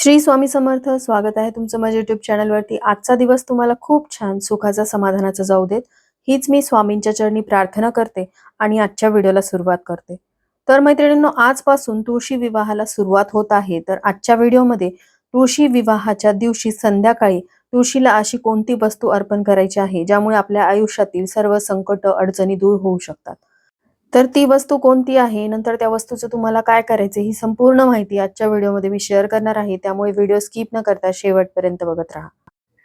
श्री स्वामी समर्थ. स्वागत आहे तुमचं माझ्या युट्यूब चॅनलवरती. आजचा दिवस तुम्हाला खूप छान सुखाचा समाधानाचा जाऊ देत, हीच मी स्वामींच्या चरणी प्रार्थना करते आणि आजच्या व्हिडिओला सुरुवात करते. तर मैत्रिणींनो, आजपासून तुळशी विवाहाला सुरुवात होत आहे. तर आजच्या व्हिडिओमध्ये तुळशी विवाहाच्या दिवशी संध्याकाळी तुळशीला अशी कोणती वस्तू अर्पण करायची आहे ज्यामुळे आपल्या आयुष्यातील सर्व संकट अडचणी दूर होऊ शकतात. तर ती वस्तू कोणती आहे, नंतर त्या वस्तूचं तुम्हाला काय करायचे, ही संपूर्ण माहिती आजच्या व्हिडिओमध्ये मी शेअर करणार आहे. त्यामुळे व्हिडिओ स्किप न करता शेवटपर्यंत बघत राहा.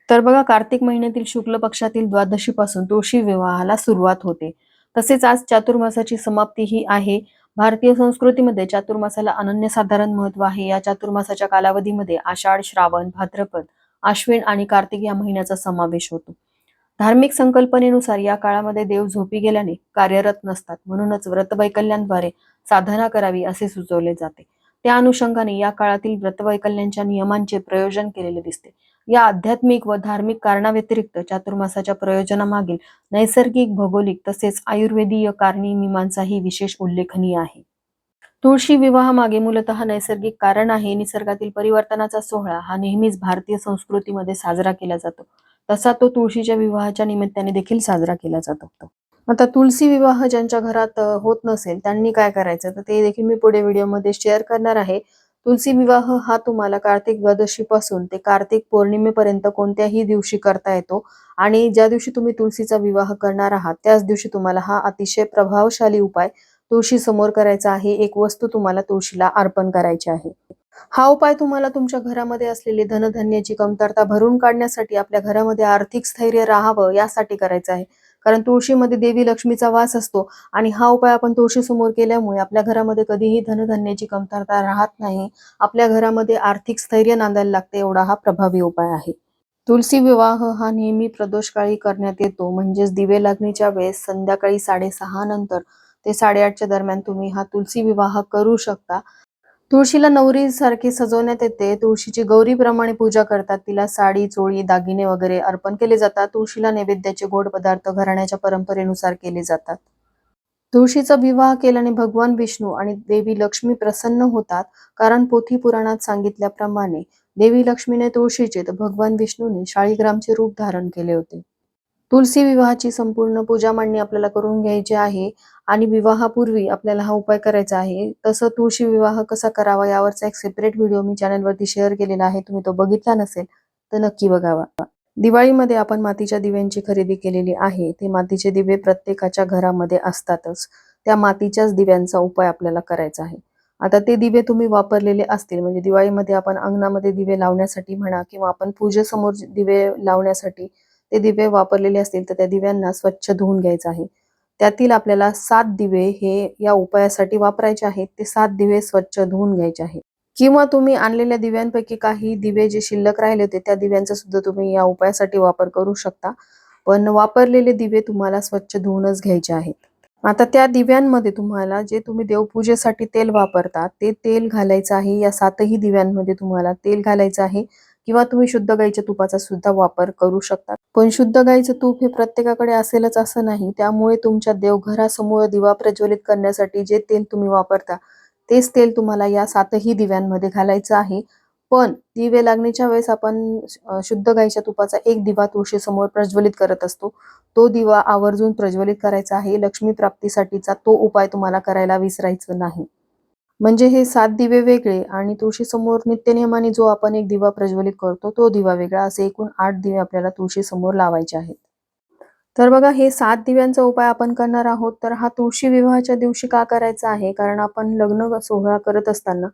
तर बघा, कार्तिक महिन्यातील शुक्ल पक्षातील द्वादशीपासून तुळशी विवाहाला सुरुवात होते. तसेच आज चातुर्मासाची समाप्ती ही आहे. भारतीय संस्कृतीमध्ये चातुर्मासाला अनन्यसाधारण महत्व आहे. या चातुर्मासाच्या कालावधीमध्ये आषाढ, श्रावण, भाद्रपद, आश्विन आणि कार्तिक या महिन्याचा समावेश होतो. धार्मिक संकल्पनेनुसार या काळामध्ये देव झोपी गेल्याने कार्यरत नसतात, म्हणूनच व्रतवैकल्यांद्वारे साधना करावी असे सुचवले जाते. त्या अनुषंगाने या काळातील व्रतवैकल्यांच्या नियमांचे प्रयोजन केलेले दिसते. या आध्यात्मिक व धार्मिक कारणाव्यतिरिक्त चातुर्मासाच्या प्रयोजनामागील नैसर्गिक, भौगोलिक तसेच आयुर्वेदीय कारणी मीमांसाही विशेष उल्लेखनीय आहे. तुळशी विवाहामागे मूलतः नैसर्गिक कारण आहे. निसर्गातील परिवर्तनाचा सोहळा हा नेहमीच भारतीय संस्कृतीमध्ये साजरा केला जातो. तसा तो तुळशीच्या विवाहाच्या निमित्ताने देखील साजरा केला जातो. आता तुलसी विवाह ज्यांच्या घरात होत नसेल त्यांनी काय करायचं, तर ते देखील मी पुढे व्हिडिओमध्ये शेअर करणार आहे. तुलसी विवाह हा तुम्हाला कार्तिक द्वादशी पासून ते कार्तिक पौर्णिमेपर्यंत कोणत्याही दिवशी करता येतो आणि ज्या दिवशी तुम्ही तुलसीचा विवाह करणार आहात त्याच दिवशी तुम्हाला हा अतिशय प्रभावशाली उपाय तुळशी समोर करायचा आहे. एक वस्तू तुम्हाला तुळशीला अर्पण करायची आहे. हा उपाय तुम्हाला तुमच्या घरामध्ये असलेली धनधान्याची कमतरता भरून काढण्यासाठी, आपल्या घरामध्ये आर्थिक स्थैर्य राहावं यासाठी करायचा आहे. कारण तुळशीमध्ये देवी लक्ष्मीचा वास असतो आणि हा उपाय आपण तुळशी समोर केल्यामुळे आपल्या घरामध्ये कधीही धनधान्याची कमतरता राहत नाही. आपल्या घरामध्ये आर्थिक स्थैर्य नांदायला लागते, एवढा हा प्रभावी उपाय आहे. तुलसी विवाह हा नेहमी प्रदोषकाळी करण्यात येतो, म्हणजेच दिवे लागणीच्या वेळेस संध्याकाळी 6:30 नंतर ते 8:30च्या दरम्यान तुम्ही हा तुलसी विवाह करू शकता. तुळशीला नवरी सारखी सजवण्यात येते. तुळशीची गौरीप्रमाणे पूजा करतात. तिला साडी, चोळी, दागिने वगैरे अर्पण केले जातात. तुळशीला नैवेद्याचे गोड पदार्थ घराण्याच्या परंपरेनुसार केले जातात. तुळशीचा विवाह केल्याने भगवान विष्णू आणि देवी लक्ष्मी प्रसन्न होतात. कारण पोथी पुराणात सांगितल्याप्रमाणे देवी लक्ष्मीने तुळशीचे तर भगवान विष्णूने शाळीग्रामचे रूप धारण केले होते. तुलसी विवाहाची संपूर्ण पूजा मांडणी आपल्याला करून घ्यायची आहे आणि विवाहापूर्वी आपल्याला हा उपाय करायचा आहे. तसं तुळशी विवाह कसा करावा यावरचा एक सेपरेट व्हिडिओ मी चॅनलवरती शेअर केलेला आहे. तुम्ही तो बघितला नसेल तर नक्की बघावा. दिवाळीमध्ये आपण मातीच्या दिव्यांची खरेदी केलेली आहे. ते मातीचे दिवे प्रत्येकाच्या घरामध्ये असतातच. त्या मातीच्याच दिव्यांचा उपाय आपल्याला करायचा आहे. आता ते दिवे तुम्ही वापरलेले असतील, म्हणजे दिवाळीमध्ये आपण अंगणामध्ये दिवे लावण्यासाठी म्हणा किंवा आपण पूजेसमोर दिवे लावण्यासाठी ते दिवे वापरलेले असतील तर त्या दिव्यांना स्वच्छ धुवून घ्यायचं आहे. त्यातील आपल्याला 7 दिवे हे या उपायासाठी वापरायचे आहेत. ते 7 दिवे स्वच्छ धुवून घ्यायचे आहेत. किंवा तुम्ही आणलेल्या दिव्यांपैकी काही दिवे जे शिल्लक राहिले होते त्या दिव्यांचा सुद्धा तुम्ही या उपायासाठी वापर करू शकता. पण वापरलेले दिवे तुम्हाला स्वच्छ धुवूनच घ्यायचे आहेत. आता त्या दिव्यांमध्ये तुम्हाला जे तुम्ही देवपूजेसाठी तेल वापरता ते तेल घालायचं आहे. या 7ही दिव्यांमध्ये तुम्हाला तेल घालायचं आहे. किंवा तुम्ही शुद्ध गाईच्या तुपाचा सुद्धा वापर करू शकता. पण शुद्ध गाईचं तूप हे प्रत्येकाकडे असेलच असं नाही. त्यामुळे तुमच्या देवघरासमोर दिवा प्रज्वलित करण्यासाठी जे तेल तुम्ही वापरता तेच तेल तुम्हाला या 7ही दिव्यांमध्ये घालायचं आहे. पण दिवे लागणीच्या वेळेस आपण शुद्ध गाईच्या तुपाचा एक दिवा तुळशी समोर प्रज्वलित करत असतो. तो दिवा आवर्जून प्रज्वलित करायचा आहे. लक्ष्मी प्राप्तीसाठीचा तो उपाय तुम्हाला करायला विसरायचं नाही. म्हणजे हे 7 दिवे वेगळे आणि तुळशी समोर नित्यनेमाने जो आपण एक दिवा प्रज्वलित करतो तो दिवा वेगळा, असे एकूण 8 दिवे आपल्याला तुळशी समोर लावायचे आहेत. तर बघा, हे 7 दिव्यांचा उपाय आपण करणार आहोत. तर हा तुळशी विवाहाच्या दिवशी का करायचा आहे, कारण आपण लग्न सोहळा करत असताना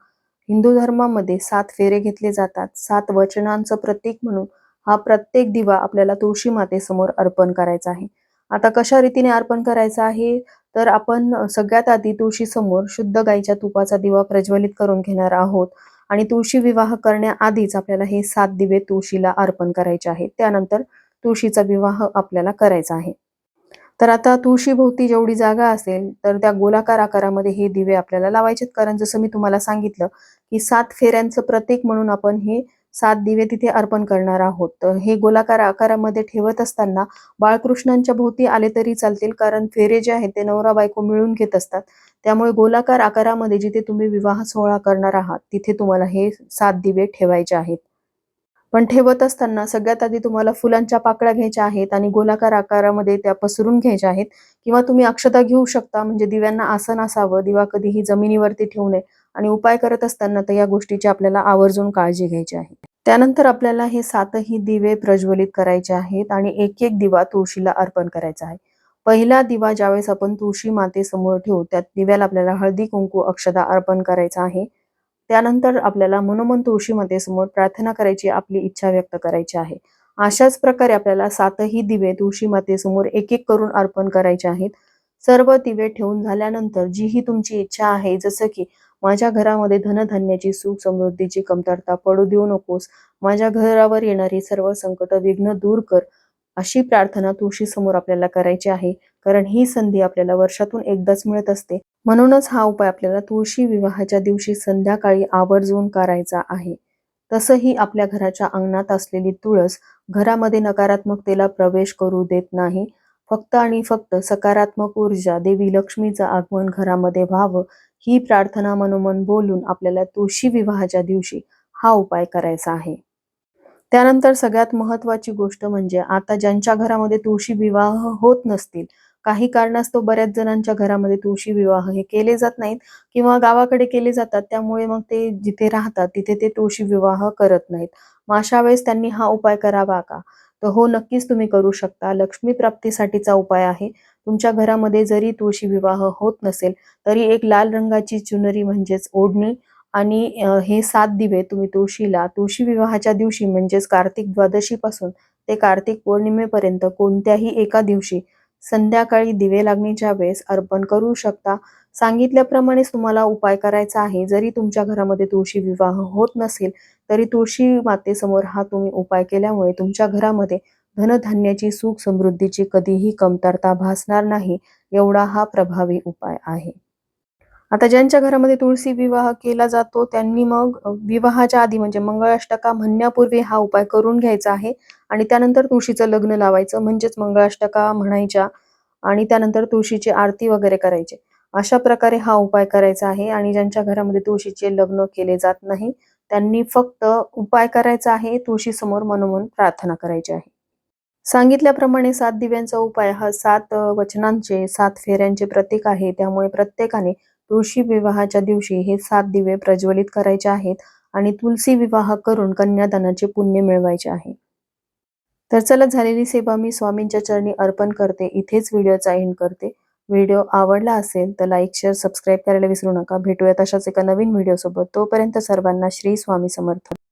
हिंदू धर्मामध्ये 7 फेरे घेतले जातात. 7 वचनांचं प्रतीक म्हणून हा प्रत्येक दिवा आपल्याला तुळशी मातेसमोर अर्पण करायचा आहे. आता कशा रीतीने अर्पण करायचा आहे, तर आपण सगळ्यात आधी तुळशी समोर शुद्ध गाईच्या तुपाचा दिवा प्रज्वलित करून घेणार आहोत आणि तुळशी विवाह करण्याआधीच आपल्याला हे 7 दिवे तुळशीला अर्पण करायचे आहेत. त्यानंतर तुळशीचा विवाह आपल्याला करायचा आहे. तर आता तुळशीभोवती जेवढी जागा असेल तर त्या गोलाकार आकारामध्ये हे दिवे आपल्याला लावायचे, कारण जसं मी तुम्हाला सांगितलं की 7 फेऱ्यांचं प्रतीक म्हणून आपण हे 7 दिवे तिथे अर्पण करणार आहोत. तर हे गोलाकार आकारामध्ये ठेवत असताना बाळकृष्णांच्या भोवती आले तरी चालतील, कारण फेरे जे आहेत ते नवरा बायको मिळून घेत असतात. त्यामुळे गोलाकार आकारामध्ये जिथे तुम्ही विवाह सोहळा करणार आहात तिथे तुम्हाला हे 7 दिवे ठेवायचे आहेत. पण ठेवत असताना सगळ्यात आधी तुम्हाला फुलांच्या पाकळ्या घ्यायच्या आहेत आणि गोलाकार आकारामध्ये त्या पसरून घ्यायच्या आहेत, किंवा तुम्ही अक्षता घेऊ शकता, म्हणजे दिव्यांना आसन असावं, दिवा कधीही जमिनीवरती ठेवू नये. आणि उपाय करत असताना तर या गोष्टीची आपल्याला आवर्जून काळजी घ्यायची आहे. त्यानंतर आपल्याला हे 7ही दिवे प्रज्वलित करायचे आहेत आणि एक एक दिवा तुळशीला अर्पण करायचा आहे. पहिला दिवा ज्यावेळेस आपण तुळशी मातेसमोर ठेवू, त्या दिव्याला आपल्याला हळदी कुंकू अक्षता अर्पण करायचा आहे. त्यानंतर आपल्याला मनोमन तुळशी मातेसमोर प्रार्थना करायची, आपली इच्छा व्यक्त करायची आहे. अशाच प्रकारे आपल्याला 7ही दिवे तुळशी मातेसमोर एक एक करून अर्पण करायचे आहेत. सर्व दिवे ठेवून झाल्यानंतर जीही तुमची इच्छा आहे, जसं की माझ्या घरामध्ये धनधान्याची, सुख समृद्धीची कमतरता पडू देऊ नकोस, माझ्या घरावर येणारी सर्व संकट विघ्न दूर कर, अशी प्रार्थना तुळशीसमोर आपल्याला करायची आहे. कारण ही संधी आपल्याला वर्षातून एकदाच मिळत असते. म्हणूनच हा उपाय आपल्याला तुळशी विवाहाच्या दिवशी संध्याकाळी आवर्जून करायचा आहे. तसंही आपल्या घराच्या अंगणात असलेली तुळस घरामध्ये नकारात्मकतेला प्रवेश करू देत नाही. फक्त आणि फक्त सकारात्मक ऊर्जा, देवी लक्ष्मीचं आगमन घरामध्ये व्हावं, ही प्रार्थना मनोमन बोलून आपल्याला तुळशी विवाहाच्या दिवशी हा उपाय करायचा आहे. त्यानंतर सगळ्यात महत्त्वाची गोष्ट म्हणजे, आता ज्यांच्या घरामध्ये तुळशी विवाह होत नसतील, काही कारणास्तव बऱ्याच जणांच्या घरामध्ये तुळशी विवाह हे केले जात नाहीत, किंवा गावाकडे केले जातात, त्यामुळे मग ते जिथे राहतात तिथे ते तुळशी विवाह करत नाहीत. मग अशा वेळेस त्यांनी हा उपाय करावा का? तर हो, नक्कीच तुम्ही करू शकता. लक्ष्मी प्राप्तीसाठीचा उपाय आहे. तुमच्या घरामध्ये जरी तुळशी विवाह होत नसेल तरी एक लाल रंगाची चुनरी म्हणजेच ओढणी आणि हे 7 दिवे तुम्ही तुळशीला तुळशी विवाहाच्या दिवशी म्हणजेच कार्तिक द्वादशीपासून ते कार्तिक पौर्णिमेपर्यंत कोणत्याही एका दिवशी संध्याकाळी दिवे लागणीच्या वेळेस अर्पण करू शकता. सांगितल्याप्रमाणेच तुम्हाला उपाय करायचा आहे. जरी तुमच्या घरामध्ये तुळशी विवाह होत नसेल तरी तुळशी मातेसमोर हा तुम्ही उपाय केल्यामुळे तुमच्या घरामध्ये धनधान्याची, सुख समृद्धीची कधीही कमतरता भासणार नाही. एवढा हा प्रभावी उपाय आहे. आता ज्यांच्या घरामध्ये तुळशी विवाह केला जातो त्यांनी मग विवाहाच्या आधी म्हणजे मंगळाष्टका म्हणण्यापूर्वी हा उपाय करून घ्यायचा आहे आणि त्यानंतर तुळशीचं लग्न लावायचं, म्हणजेच मंगळाष्टका म्हणायच्या आणि त्यानंतर तुळशीची आरती वगैरे करायची. अशा प्रकारे हा उपाय करायचा आहे. आणि ज्यांच्या घरामध्ये तुळशीचे लग्न केले जात नाही त्यांनी फक्त उपाय करायचा आहे, तुळशीसमोर मनोमन प्रार्थना करायची आहे. सांगितल्याप्रमाणे 7 दिव्यांचा उपाय हा 7 वचनांचे, 7 फेऱ्यांचे प्रतीक आहे. त्यामुळे प्रत्येकाने तुळशी विवाहाच्या दिवशी हे 7 दिवे प्रज्वलित करायचे आहेत आणि तुलसी विवाह करून कन्यादानाचे पुण्य मिळवायचे आहे. तर चला, झालेली सेवा मी स्वामींच्या चरणी अर्पण करते. इथेच व्हिडिओचा एंड करते. व्हिडिओ आवडला असेल तर लाईक, शेअर, सबस्क्राईब करायला विसरू नका. भेटूयात अशाच एका नवीन व्हिडिओसोबत. तोपर्यंत सर्वांना श्री स्वामी समर्थ.